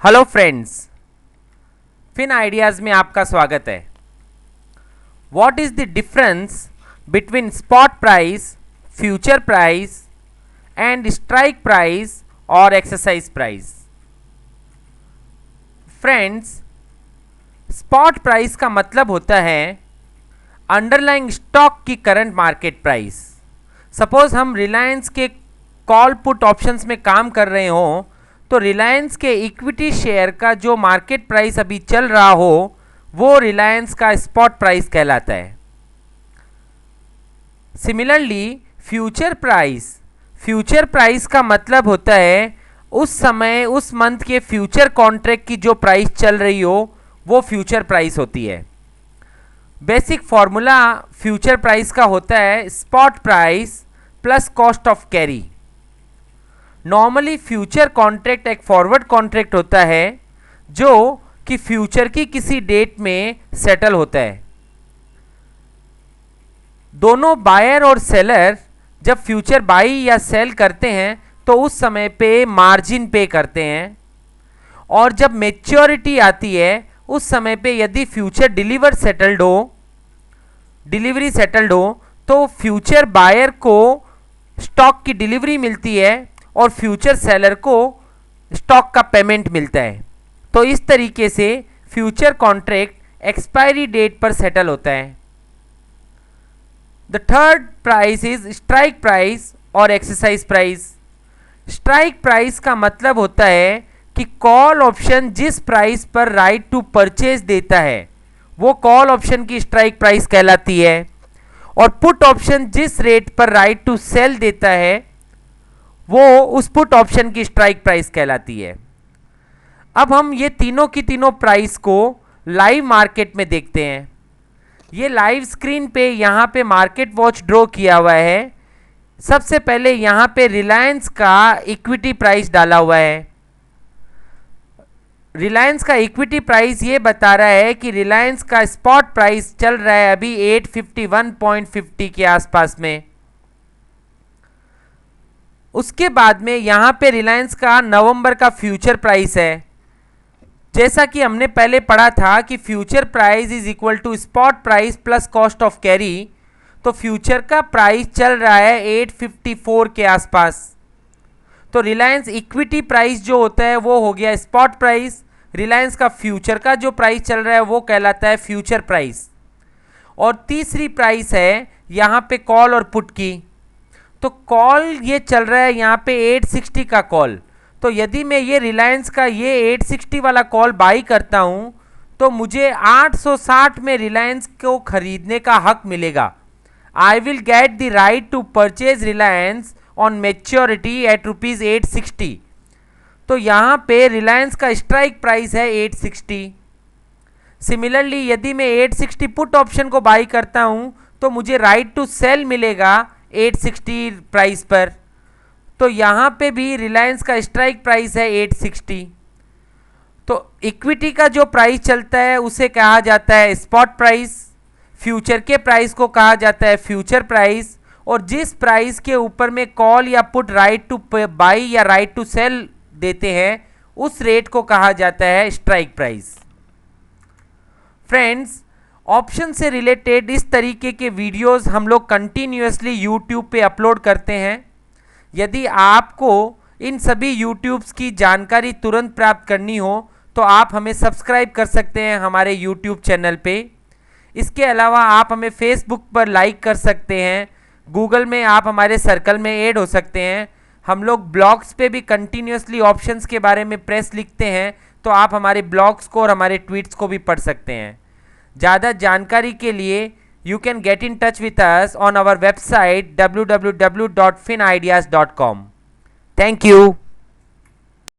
Hello friends, fin ideas में आपका स्वागत है। What is the difference between spot price, future price and strike price और exercise price? Friends, spot price का मतलब होता है अंडरलाइंग स्टॉक की करंट मार्केट प्राइस। सपोज हम रिलायंस के कॉल पुट ऑप्शंस में काम कर रहे हों तो रिलायंस के इक्विटी शेयर का जो मार्केट प्राइस अभी चल रहा हो वो रिलायंस का स्पॉट प्राइस कहलाता है। सिमिलरली फ्यूचर प्राइस का मतलब होता है उस समय उस मंथ के फ्यूचर कॉन्ट्रैक्ट की जो प्राइस चल रही हो वो फ्यूचर प्राइस होती है। बेसिक फॉर्मूला फ्यूचर प्राइस का होता है spot price plus cost of carry. Normally future contract एक फॉरवर्ड कॉन्ट्रैक्ट होता है जो कि फ्यूचर की किसी डेट में सेटल होता है। दोनों बायर और सेलर जब फ्यूचर बाई या सेल करते हैं तो उस समय पे मार्जिन पे करते हैं, और जब मैच्योरिटी आती है उस समय पे यदि फ्यूचर डिलीवरी सेटल्ड हो तो फ्यूचर बायर को स्टॉक की डिलीवरी मिलती है और फ्यूचर सेलर को स्टॉक का पेमेंट मिलता है। तो इस तरीके से फ्यूचर कॉन्ट्रैक्ट एक्सपायरी डेट पर सेटल होता है। The third price is strike price और एक्सरसाइज प्राइस। स्ट्राइक प्राइस का मतलब होता है कि कॉल ऑप्शन जिस प्राइस पर राइट टू परचेज देता है वो कॉल ऑप्शन की स्ट्राइक प्राइस कहलाती है, और पुट ऑप्शन जिस रेट पर राइट टू सेल देता है वो उस पुट ऑप्शन की स्ट्राइक प्राइस कहलाती है। अब हम ये तीनों की तीनों प्राइस को लाइव मार्केट में देखते हैं। ये लाइव स्क्रीन पे यहाँ पे मार्केट वॉच ड्रॉ किया हुआ है। सबसे पहले यहाँ पे रिलायंस का इक्विटी प्राइस डाला हुआ है। रिलायंस का इक्विटी प्राइस ये बता रहा है कि रिलायंस का स्पॉट प्राइस चल रहा है अभी 851.50 के आसपास में। उसके बाद में यहाँ पे रिलायंस का नवंबर का फ्यूचर प्राइस है। जैसा कि हमने पहले पढ़ा था कि future price is equal to spot price plus cost of carry, तो फ्यूचर का प्राइस चल रहा है 854 के आसपास। तो रिलायंस इक्विटी प्राइस जो होता है वो हो गया स्पॉट प्राइस। रिलायंस का फ्यूचर का जो प्राइस चल रहा है वो कहलाता है फ्यूचर प्राइस। और तीसरी प्राइस है यहाँ पे कॉल और पुट की। तो कॉल ये चल रहा है यहाँ पे 860 का कॉल। तो यदि मैं ये रिलायंस का ये 860 वाला कॉल बाई करता हूँ तो मुझे 860 में रिलायंस को खरीदने का हक मिलेगा। I will get the right to purchase Reliance on maturity at ₹860। तो यहाँ पे रिलायंस का स्ट्राइक प्राइस है 860। सिमिलरली यदि मैं 860 पुट ऑप्शन को बाई करता हूँ तो मुझे राइट टू सेल मिलेगा 860 प्राइस पर। तो यहाँ पे भी रिलायंस का स्ट्राइक प्राइस है 860। तो इक्विटी का जो प्राइस चलता है उसे कहा जाता है स्पॉट प्राइस, फ्यूचर के प्राइस को कहा जाता है फ्यूचर प्राइस, और जिस प्राइस के ऊपर में कॉल या पुट राइट टू बाई या राइट टू सेल देते हैं उस रेट को कहा जाता है स्ट्राइक प्राइस। फ्रेंड्स, ऑप्शन से रिलेटेड इस तरीके के वीडियोस हम लोग कंटिन्यूअसली यूट्यूब पे अपलोड करते हैं। यदि आपको इन सभी यूट्यूब्स की जानकारी तुरंत प्राप्त करनी हो तो आप हमें सब्सक्राइब कर सकते हैं हमारे यूट्यूब चैनल पे। इसके अलावा आप हमें फेसबुक पर लाइक कर सकते हैं, गूगल में आप हमारे सर्कल में ऐड हो सकते हैं। हम लोग ब्लॉग्स पे भी कंटिन्यूअसली ऑप्शंस के बारे में प्रेस लिखते हैं, तो आप हमारे ब्लॉग्स को और हमारे ट्वीट्स को भी पढ़ सकते हैं। ज़्यादा जानकारी के लिए you can get in touch with us on our website www.finideas.com। Thank you.